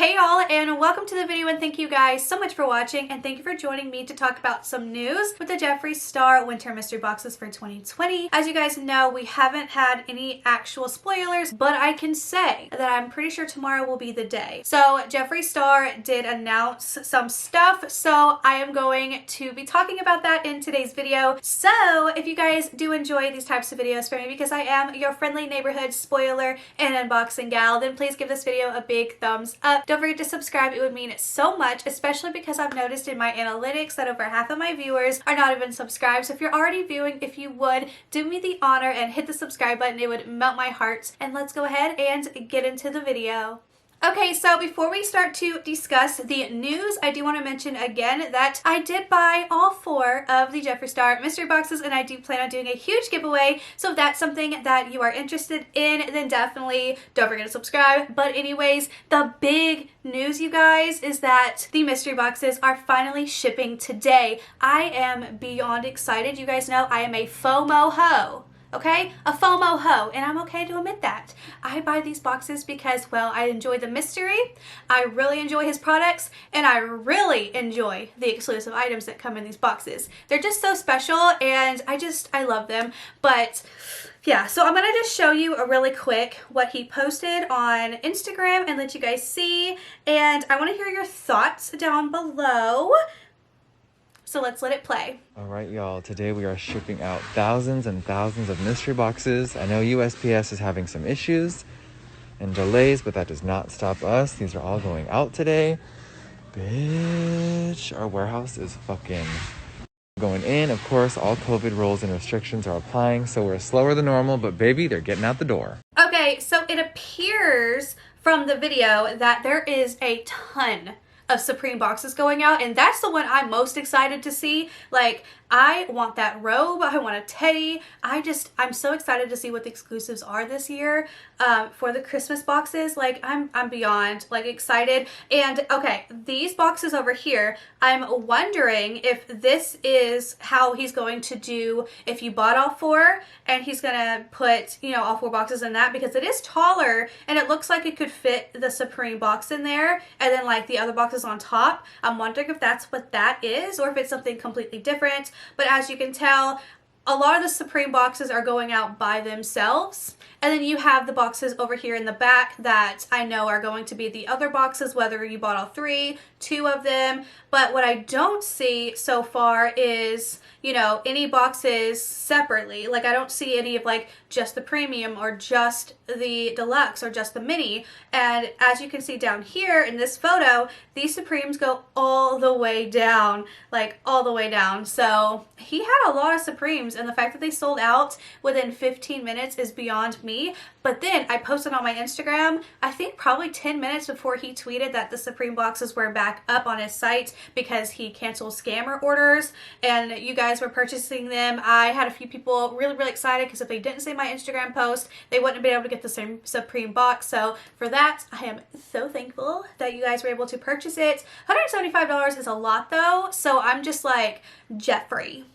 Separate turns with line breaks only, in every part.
Hey y'all, and welcome to the video, and thank you guys so much for watching, and thank you for joining me to talk about some news with the Jeffree Star Winter Mystery Boxes for 2020. As you guys know, we haven't had any actual spoilers, but I can say that I'm pretty sure tomorrow will be the day. So Jeffree Star did announce some stuff, so I am going to be talking about that in today's video. So if you guys do enjoy these types of videos for me, because I am your friendly neighborhood spoiler and unboxing gal, then please give this video a big thumbs up. Don't forget to subscribe, it would mean so much, especially because I've noticed in my analytics that over half of my viewers are not even subscribed. So if you're already viewing, if you would do me the honor and hit the subscribe button, it would melt my heart. And let's go ahead and get into the video. Okay, so before we start to discuss the news, I do want to mention again that I did buy all 4 of the Jeffree Star mystery boxes, and I do plan on doing a huge giveaway. So if that's something that you are interested in, then definitely don't forget to subscribe. But anyways, the big news, you guys, is that the mystery boxes are finally shipping today. I am beyond excited. You guys know I am a FOMO hoe. Okay? A FOMO hoe, and I'm okay to admit that. I buy these boxes because, well, I enjoy the mystery, I really enjoy his products, and I really enjoy the exclusive items that come in these boxes. They're just so special, and I love them. But yeah, so I'm gonna just show you a really quick what he posted on Instagram and let you guys see, and I want to hear your thoughts down below. So let's let it play.
All right, y'all. Today we are shipping out thousands and thousands of mystery boxes. I know USPS is having some issues and delays, but that does not stop us. These are all going out today. Bitch, our warehouse is fucking going in. Of course, all COVID rules and restrictions are applying, so we're slower than normal, but baby, they're getting out the door.
Okay, so it appears from the video that there is a ton of Supreme boxes going out, and that's the one I'm most excited to see. Like, I want that robe, I want a teddy. I'm so excited to see what the exclusives are this year for the Christmas boxes. Like, I'm beyond like excited. And okay, these boxes over here, I'm wondering if this is how he's going to do if you bought all 4, and he's gonna put, you know, all 4 boxes in that, because it is taller and it looks like it could fit the Supreme box in there and then like the other boxes on top. I'm wondering if that's what that is, or if it's something completely different. But as you can tell, a lot of the Supreme boxes are going out by themselves. And then you have the boxes over here in the back that I know are going to be the other boxes, whether you bought all 3, 2 of them. But what I don't see so far is, you know, any boxes separately. Like, I don't see any of like just the premium or just the deluxe or just the mini. And as you can see down here in this photo, these Supremes go all the way down, like all the way down. So he had a lot of Supremes, and the fact that they sold out within 15 minutes is beyond me. But then I posted on my Instagram, I think probably 10 minutes before he tweeted that the Supreme boxes were back up on his site because he canceled scammer orders and you guys were purchasing them. I had a few people really excited because if they didn't see my Instagram post, they wouldn't have been able to get the same Supreme box. So for that, I am so thankful that you guys were able to purchase it. $175 is a lot though, so I'm just like, Jeffree,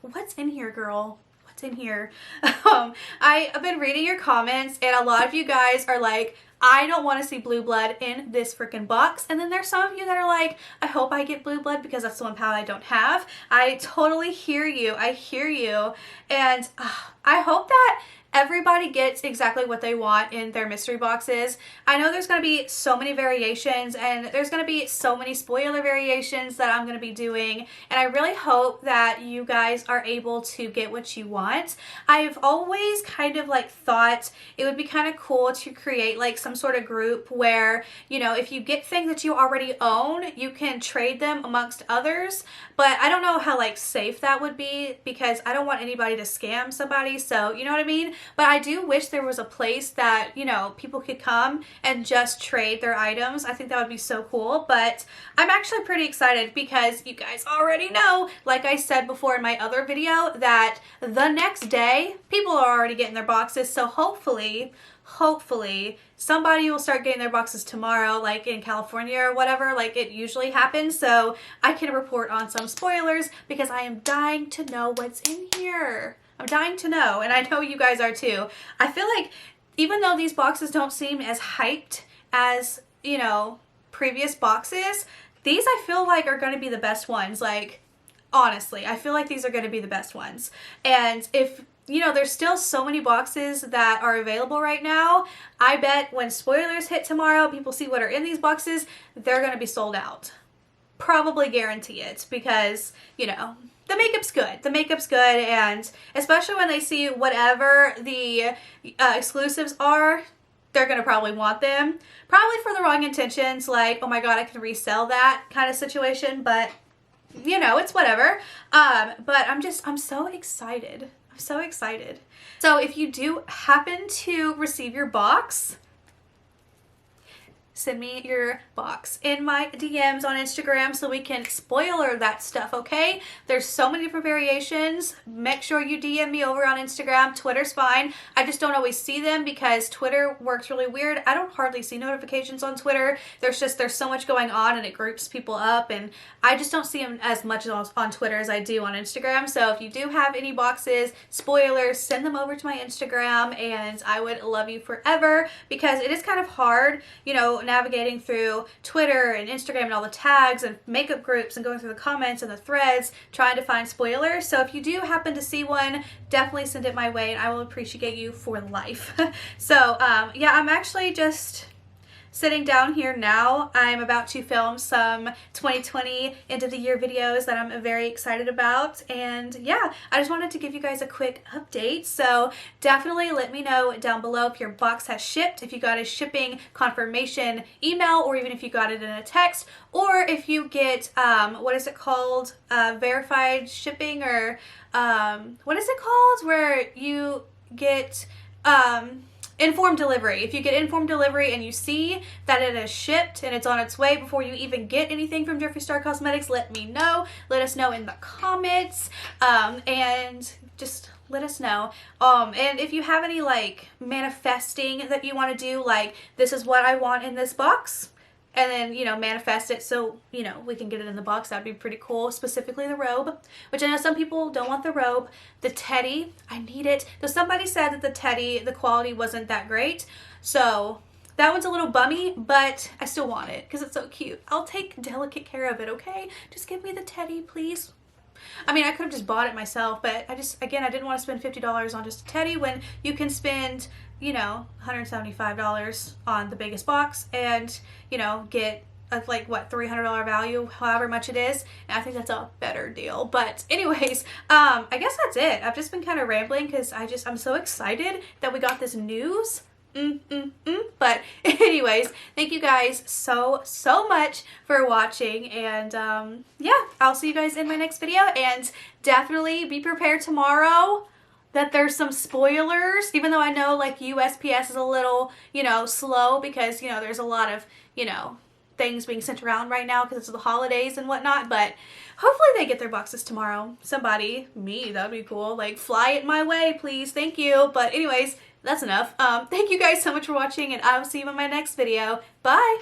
what's in here, girl? In here. I've been reading your comments, and a lot of you guys are like, I don't want to see blue blood in this freaking box. And then there's some of you that are like, I hope I get blue blood because that's the one palette I don't have. I totally hear you. I hear you. And I hope that everybody gets exactly what they want in their mystery boxes. I know there's going to be so many variations, and there's going to be so many spoiler variations that I'm going to be doing, and I really hope that you guys are able to get what you want. I've always kind of like thought it would be kind of cool to create like some sort of group where, you know, if you get things that you already own, you can trade them amongst others. But I don't know how like safe that would be, because I don't want anybody to scam somebody, so you know what I mean? But I do wish there was a place that, you know, people could come and just trade their items. I think that would be so cool. But I'm actually pretty excited because you guys already know, like I said before in my other video, that the next day people are already getting their boxes. So hopefully somebody will start getting their boxes tomorrow, like in California or whatever, like it usually happens, so I can report on some spoilers because I am dying to know what's in here. I'm dying to know, and I know you guys are too. I feel like even though these boxes don't seem as hyped as, you know, previous boxes, these I feel like are going to be the best ones. Like, honestly, I feel like these are going to be the best ones. And if, you know, there's still so many boxes that are available right now, I bet when spoilers hit tomorrow, people see what are in these boxes, they're going to be sold out. Probably guarantee it, because, you know, the makeup's good. The makeup's good, and especially when they see whatever the exclusives are, they're going to probably want them. Probably for the wrong intentions, like, oh my god, I can resell that kind of situation, but, you know, it's whatever. But I'm so excited. I'm so excited. So if you do happen to receive your box, send me your box in my DMs on Instagram so we can spoiler that stuff, okay? There's so many different variations. Make sure you DM me over on Instagram. Twitter's fine. I just don't always see them because Twitter works really weird. I don't hardly see notifications on Twitter. There's so much going on and it groups people up, and I just don't see them as much on Twitter as I do on Instagram. So if you do have any boxes, spoilers, send them over to my Instagram and I would love you forever, because it is kind of hard, you know, navigating through Twitter and Instagram and all the tags and makeup groups and going through the comments and the threads trying to find spoilers. So if you do happen to see one, definitely send it my way and I will appreciate you for life. So yeah, I'm actually just sitting down here now. I'm about to film some 2020 end of the year videos that I'm very excited about, and yeah, I just wanted to give you guys a quick update. So definitely let me know down below if your box has shipped, if you got a shipping confirmation email, or even if you got it in a text, or if you get what is it called, verified shipping, or what is it called where you get informed delivery. If you get informed delivery and you see that it is shipped and it's on its way before you even get anything from Jeffree Star Cosmetics, let me know. Let us know in the comments, and just let us know. And if you have any like manifesting that you want to do, like this is what I want in this box, and then, you know, manifest it so, you know, we can get it in the box. That'd be pretty cool. Specifically the robe, which I know some people don't want the robe. The teddy, I need it. Though somebody said that the teddy, the quality wasn't that great. So that one's a little bummy, but I still want it because it's so cute. I'll take delicate care of it, okay? Just give me the teddy, please. I mean, I could have just bought it myself, but I didn't want to spend $50 on just a teddy when you can spend, you know, $175 on the biggest box and, you know, get a, like, what, $300 value, however much it is. And I think that's a better deal. But anyways, I guess that's it. I've just been kind of rambling because I'm so excited that we got this news. But anyways, thank you guys so much for watching, and yeah, I'll see you guys in my next video, and definitely be prepared tomorrow that there's some spoilers, even though I know like USPS is a little, you know, slow because, you know, there's a lot of, you know, things being sent around right now because it's the holidays and whatnot, but hopefully they get their boxes tomorrow. Somebody, me, that'd be cool. Like, fly it my way, please. Thank you. But anyways, that's enough. Thank you guys so much for watching, and I will see you in my next video. Bye!